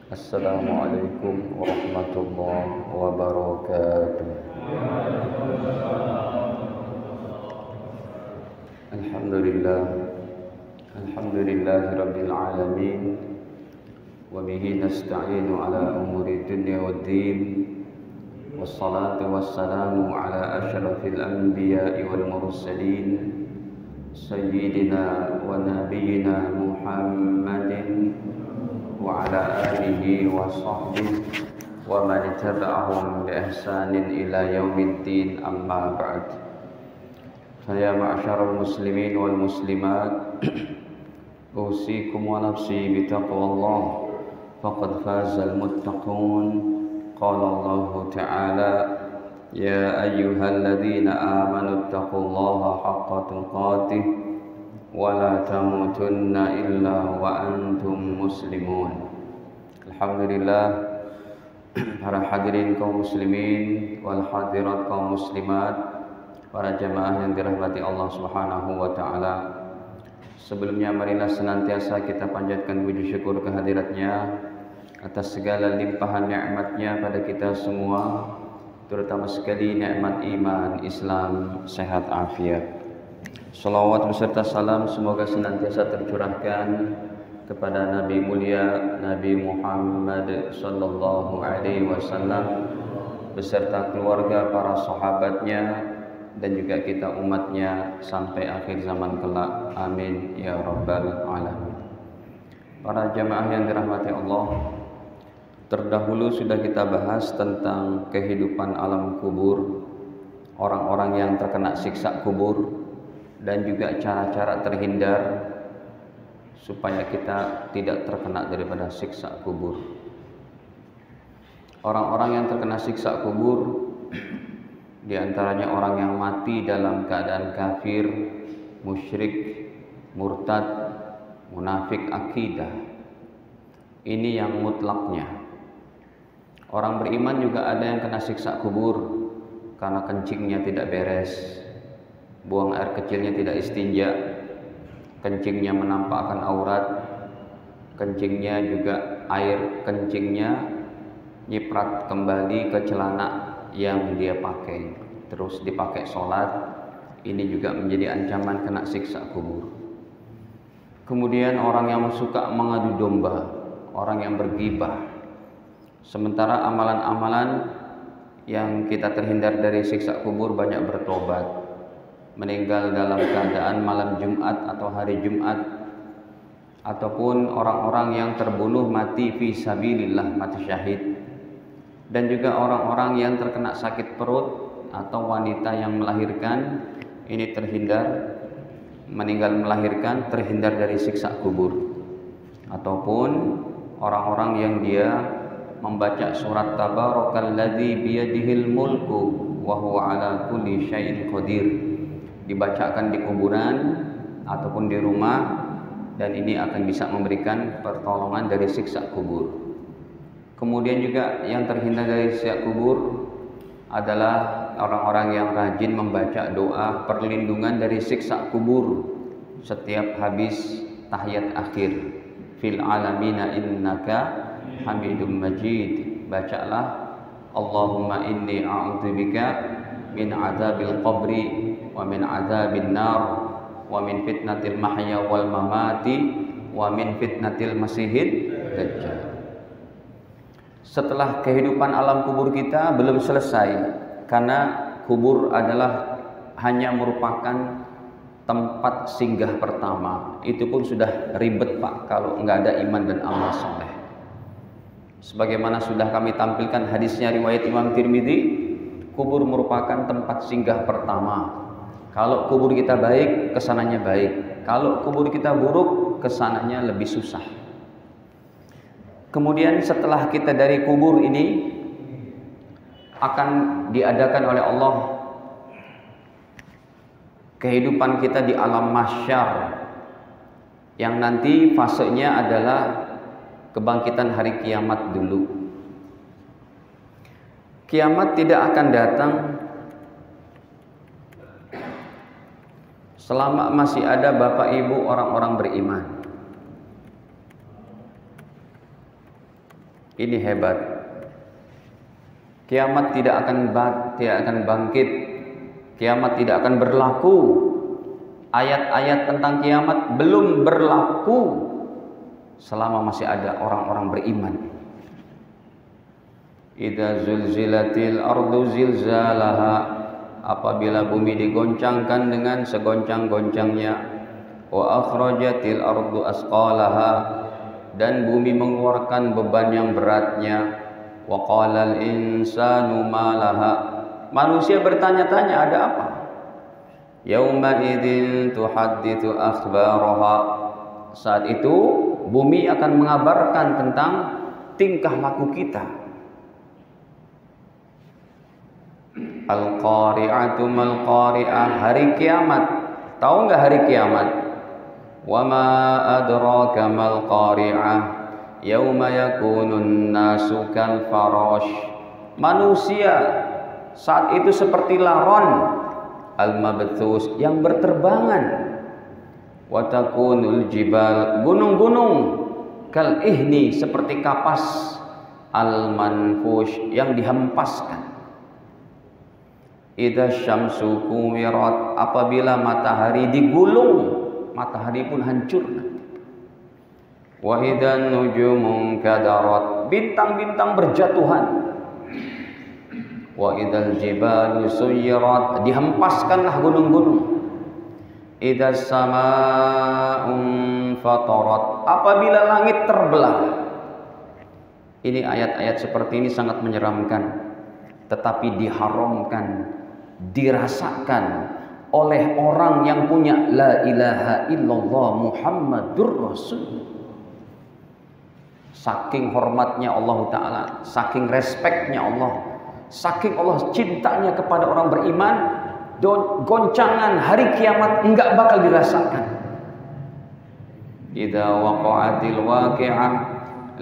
Assalamualaikum warahmatullahi wabarakatuh. Alhamdulillah, alhamdulillahirabbil alamin. Wa bihi nasta'inu ala umuri dunya waddin. Wassalatu wassalamu ala asyrafil anbiya'i wal mursalin, sayyidina wa nabiyyina Muhammadin wa ala alihi wa sahbihi wa man tabi'ahum bi ihsanin ila yaumiddin, amma ba'd. Fa ya ma'syaral muslimin wal muslimat, usikum wa nafsi bi taqwallah, faqad fazal muttaqun. Qala Allah ta'ala, ya ayyuhalladzina amanu taqullaha haqqa tuqatih wa la tamutunna illa wa antum muslimun. Alhamdulillah, para hadirin kaum muslimin wal hadirat kaum muslimat, para jamaah yang dirahmati Allah Subhanahu wa taala. Sebelumnya marilah senantiasa kita panjatkan puji syukur kehadiratnya atas segala limpahan nikmatnya pada kita semua, terutama sekali nikmat iman, Islam, sehat afiat. Salawat beserta salam semoga senantiasa tercurahkan kepada Nabi mulia Nabi Muhammad sallallahu alaihi wasallam beserta keluarga, para sahabatnya, dan juga kita umatnya sampai akhir zaman kelak. Amin ya rabbal alamin. Para jamaah yang dirahmati Allah, terdahulu sudah kita bahas tentang kehidupan alam kubur, orang-orang yang terkena siksa kubur, dan juga cara-cara terhindar supaya kita tidak terkena daripada siksa kubur. Orang-orang yang terkena siksa kubur, di antaranya orang yang mati dalam keadaan kafir, musyrik, murtad, munafik akidah. Ini yang mutlaknya. Orang beriman juga ada yang kena siksa kubur karena kencingnya tidak beres, buang air kecilnya tidak istinja, kencingnya menampakkan aurat, kencingnya juga air kencingnya nyiprat kembali ke celana yang dia pakai, terus dipakai sholat. Ini juga menjadi ancaman kena siksa kubur. Kemudian orang yang suka mengadu domba, orang yang bergibah, sementara amalan-amalan yang kita terhindar dari siksa kubur banyak bertobat, meninggal dalam keadaan malam Jumat atau hari Jumat, ataupun orang-orang yang terbunuh mati fi sabilillah, mati syahid, dan juga orang-orang yang terkena sakit perut atau wanita yang melahirkan, ini terhindar, meninggal melahirkan, terhindar dari siksa kubur. Ataupun orang-orang yang dia membaca surat Tabarakalladzi biyadihil mulku wa huwa ala kulli syai'in qadir, dibacakan di kuburan ataupun di rumah, dan ini akan bisa memberikan pertolongan dari siksa kubur. Kemudian juga yang terhindar dari siksa kubur adalah orang-orang yang rajin membaca doa perlindungan dari siksa kubur setiap habis tahiyat akhir. Fil alamina innaka hamidum majid. Bacalah Allahumma inni a'udzubika min adzabil qabri wa min adzabin nar wa min fitnatil mahya wal mamati wa min fitnatil masihid dajjal. Setelah kehidupan alam kubur kita belum selesai, karena kubur adalah hanya merupakan tempat singgah pertama. Itu pun sudah ribet Pak kalau nggak ada iman dan amal soleh. Sebagaimana sudah kami tampilkan hadisnya riwayat Imam Tirmidzi, kubur merupakan tempat singgah pertama. Kalau kubur kita baik, kesananya baik. Kalau kubur kita buruk, kesananya lebih susah. Kemudian setelah kita dari kubur ini akan diadakan oleh Allah kehidupan kita di alam mahsyar, yang nanti fasenya adalah kebangkitan hari kiamat dulu. Kiamat tidak akan datang selama masih ada bapak ibu orang-orang beriman. Ini hebat. Kiamat tidak akan bangkit. Kiamat tidak akan berlaku. Ayat-ayat tentang kiamat belum berlaku selama masih ada orang-orang beriman. Idza zulzilatil ardu zilzalaha, apabila bumi digoncangkan dengan segoncang-goncangnya, wa akhrajatil ardu asqalaha, dan bumi mengeluarkan beban yang beratnya, wa qalal insanu malaha, manusia bertanya-tanya ada apa? Yauma idzin tuhadditsu akhbaraha, saat itu bumi akan mengabarkan tentang tingkah laku kita. Al-qari'atu mal qari'ah, hari kiamat. Tahu enggak hari kiamat? Wa ma adraka mal qari'ah, yauma yakunun nasu kal farash, manusia saat itu seperti laron al-mabthus yang berterbangan. Wa takunul jibal, gunung-gunung kal ihni, seperti kapas, al-manfush, yang dihempaskan. Idza syamsu kuwirat, apabila matahari digulung, matahari pun hancur. Wa idzan nujumun kadarat, bintang-bintang berjatuhan. Wa idzal jibalu suyirat, dihempaskanlah gunung-gunung. Idzas samaa'un fatarat, apabila langit terbelah. Ini ayat-ayat seperti ini sangat menyeramkan, tetapi diharamkan, dirasakan oleh orang yang punya la ilaha illallah Muhammadur Rasul. Saking hormatnya Allah Ta'ala, saking respeknya Allah, saking Allah cintanya kepada orang beriman, goncangan hari kiamat enggak bakal dirasakan. Idza waqa'atil waqi'ah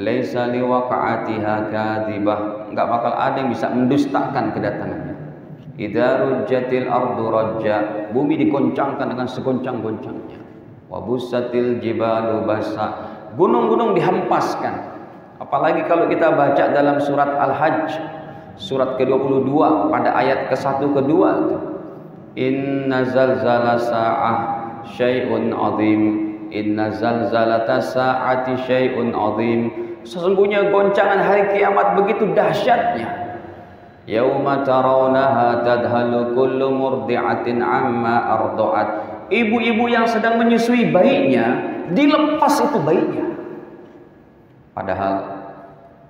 laisa liwaqa'atiha kadzibah, enggak bakal ada yang bisa mendustakan kedatangannya. Idza rujjatil ardu rajja, bumi digoncangkan dengan segoncang-goncangnya. Wa bussatil jibalu bassa, gunung-gunung dihempaskan. Apalagi kalau kita baca dalam surat Al-Hajj, surat ke-22 pada ayat ke-1 ke-2 itu. Inna zalzala sa'ah syai'un 'adzim, inna zalzalata sa'ati syai'un 'adzim, sesungguhnya goncangan hari kiamat begitu dahsyatnya. Yauma tarawnaha tadhalu kullu murdi'atin amma arda'at, ibu-ibu yang sedang menyusui bayinya dilepas itu bayinya. Padahal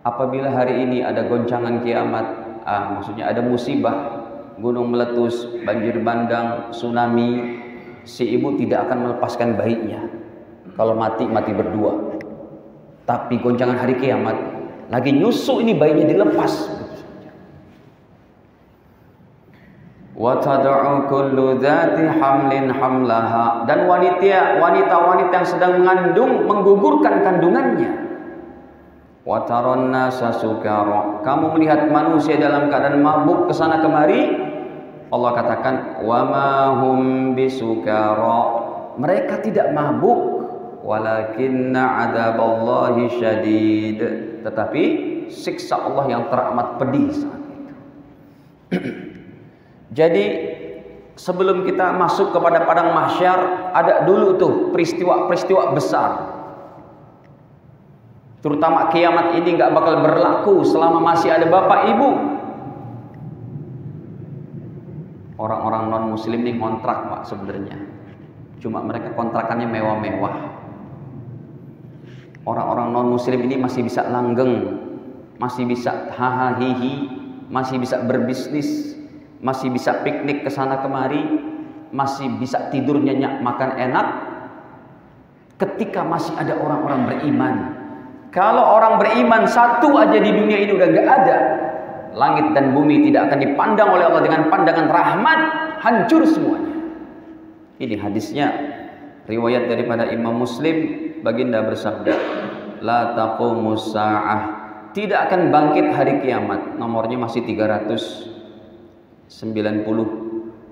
apabila hari ini ada goncangan kiamat, maksudnya ada musibah, gunung meletus, banjir bandang, tsunami, si ibu tidak akan melepaskan bayinya. Kalau mati, mati berdua. Tapi goncangan hari kiamat, lagi nyusu ini bayinya dilepas. Wa tad'u kullu dzati hamlin hamlaha, dan wanita-wanita yang sedang mengandung menggugurkan kandungannya. Wa taron nasa sukara, kamu melihat manusia dalam keadaan mabuk kesana kemari. Allah katakan wa ma hum bisukara, mereka tidak mabuk, walakinna adzaballahi syadid, tetapi siksa Allah yang teramat pedih saat itu. Jadi sebelum kita masuk kepada padang mahsyar, ada dulu tuh peristiwa-peristiwa besar. Terutama kiamat ini nggak bakal berlaku selama masih ada bapak ibu. Orang-orang non muslim ini kontrak pak sebenarnya, cuma mereka kontrakannya mewah-mewah. Orang-orang non muslim ini masih bisa langgeng, masih bisa haha hihi, masih bisa berbisnis, masih bisa piknik kesana kemari, masih bisa tidur nyenyak, makan enak. Ketika masih ada orang-orang beriman. Kalau orang beriman satu aja di dunia ini udah gak ada, langit dan bumi tidak akan dipandang oleh Allah dengan pandangan rahmat, hancur semuanya. Ini hadisnya riwayat daripada Imam Muslim, baginda bersabda, la taqumus sa'ah, tidak akan bangkit hari kiamat. Nomornya masih 390,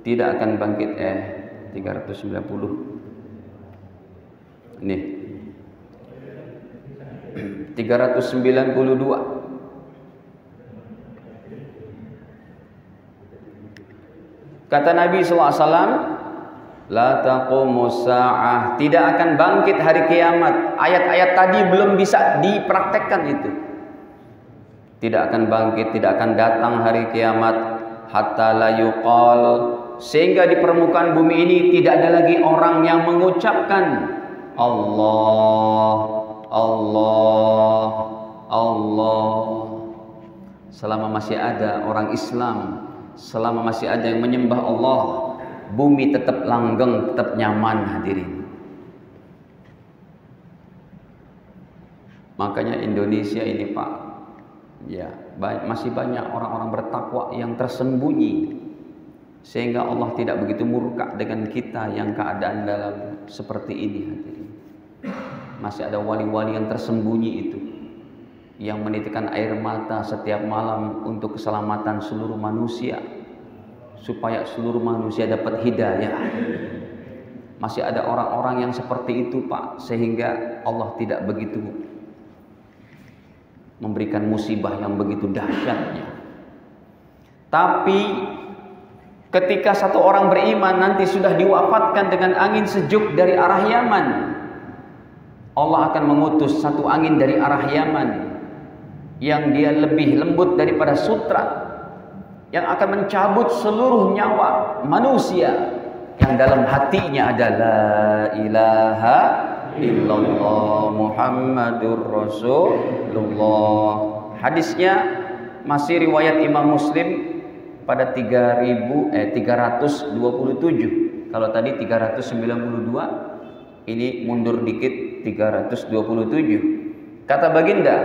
tidak akan bangkit 390. Nih 392. Kata Nabi SAW, la taqumus sa'ah, tidak akan bangkit hari kiamat. Ayat-ayat tadi belum bisa dipraktekkan itu. Tidak akan bangkit, tidak akan datang hari kiamat hatta la yuqal, sehingga di permukaan bumi ini tidak ada lagi orang yang mengucapkan Allah, Allah, Allah. Selama masih ada orang Islam, selama masih ada yang menyembah Allah, bumi tetap langgeng, tetap nyaman, hadirin. Makanya Indonesia ini Pak, ya masih banyak orang-orang bertakwa yang tersembunyi, sehingga Allah tidak begitu murka dengan kita yang keadaan dalam seperti ini, hadirin. Masih ada wali-wali yang tersembunyi itu, yang menitikkan air mata setiap malam untuk keselamatan seluruh manusia, supaya seluruh manusia dapat hidayah. Masih ada orang-orang yang seperti itu Pak, sehingga Allah tidak begitu memberikan musibah yang begitu dahsyatnya. Tapi ketika satu orang beriman nanti sudah diwafatkan dengan angin sejuk dari arah Yaman, Allah akan mengutus satu angin dari arah Yaman yang dia lebih lembut daripada sutra, yang akan mencabut seluruh nyawa manusia yang dalam hatinya ada la ilaha illallah Muhammadur Rasulullah. Hadisnya masih riwayat Imam Muslim pada 327. Kalau tadi 392, ini mundur dikit 327. Kata baginda,